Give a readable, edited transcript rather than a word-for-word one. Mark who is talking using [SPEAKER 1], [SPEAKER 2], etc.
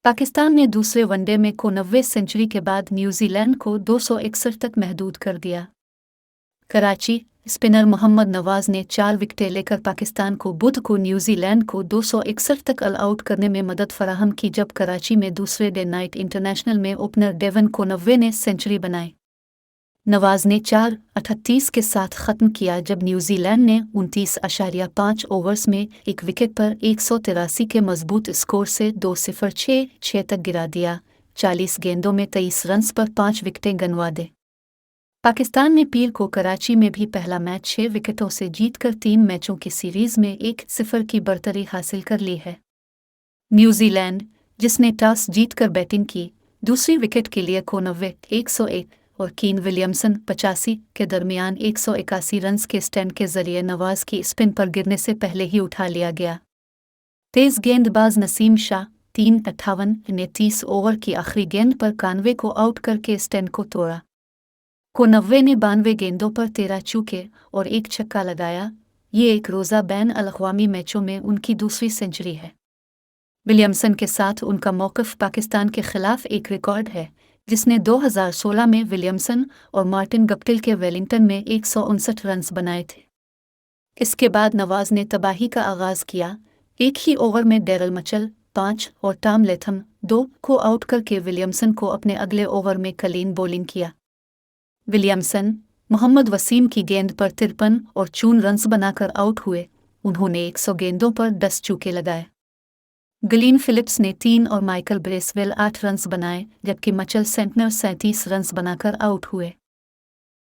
[SPEAKER 1] पाकिस्तान ने दूसरे वनडे में 91 सेंचुरी के बाद न्यूजीलैंड को 261 तक महदूद कर दिया। कराची स्पिनर मोहम्मद नवाज ने 4 विकेटें लेकर पाकिस्तान को बुध को न्यूजीलैंड को 261 तक ऑल आउट करने में मदद फराहम की, जब कराची में दूसरे डे नाइट इंटरनेशनल में ओपनर डेवन कोनवे ने सेंचुरी बनाई। नवाज ने 4.38 के साथ ख़त्म किया, जब न्यूजीलैंड ने 29.5 ओवर्स में एक विकेट पर 183 के मजबूत स्कोर से 2-0-6 तक गिरा दिया। 40 गेंदों में 23 रन्स पर 5 विकेटें गंवा दे। पाकिस्तान ने पीर को कराची में भी पहला मैच 6 विकेटों से जीतकर 3 मैचों की सीरीज में 1-0 की बढ़तरी हासिल कर ली है। न्यूजीलैंड, जिसने टॉस जीतकर बैटिंग की, दूसरी विकेट के लिए कोनवे 101 और कीन विलियमसन 85 के दरमियान 181 रन्स के स्टैंड के जरिए नवाज की स्पिन पर गिरने से पहले ही उठा लिया गया। तेज गेंदबाज नसीम शाह 3.58 ने 30 ओवर की आखिरी गेंद पर कानवे को आउट करके स्टैंड को तोड़ा। कोनवे ने 92 गेंदों पर 13 चौके और 1 छक्का लगाया। ये एक रोज़ा बैन अल-अक़वामी मैचों में उनकी दूसरी सेंचुरी है। विलियमसन के साथ उनका मौक़िफ़ पाकिस्तान के खिलाफ एक रिकॉर्ड है, जिसने 2016 में विलियमसन और मार्टिन गप्टिल के वेलिंगटन में 159 रन्स बनाए थे। इसके बाद नवाज ने तबाही का आगाज़ किया। एक ही ओवर में डैरल मचल 5 और टॉम लेथम 2 को आउट करके विलियमसन को अपने अगले ओवर में क्लीन बॉलिंग किया। विलियमसन मोहम्मद वसीम की गेंद पर 53 और 54 रन्स बनाकर आउट हुए। उन्होंने 100 गेंदों पर 10 चौके लगाए। ग्लेन फिलिप्स ने 3 और माइकल ब्रेसवेल 8 रन्स बनाए, जबकि मचल सेंटनर 37 रन्स बनाकर आउट हुए।